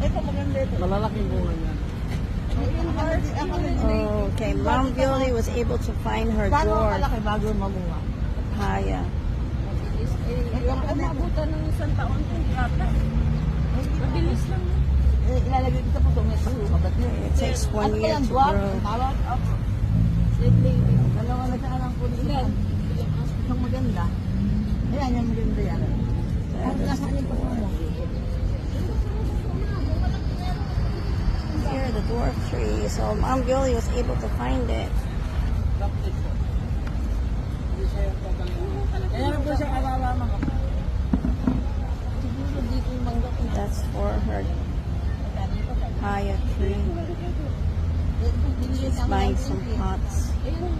Ito maganda ito. Malalaking bunga niya. Okay, Mom Violet was able to find her Gano'n dwarf kalaki bago mamunga? papaya. Yung Umabutan ng isang taon hindi ata. Mabilis lang. ilalagay dito po ito. May pagkakat niya. It takes 1 Ano year yan, to dwarf? grow. Tawag? Opo. Dalawa na siya lang po nila. Isang maganda. Ayan, yung maganda yan. Ang nasaan yung pagkakat mo? Here, the dwarf tree. So Mom Violet was able to find it. Kaya na po siya kawawa mga. Siguro dito yung mangga ko. That's for her papaya tree. She's buying some pots. Ayun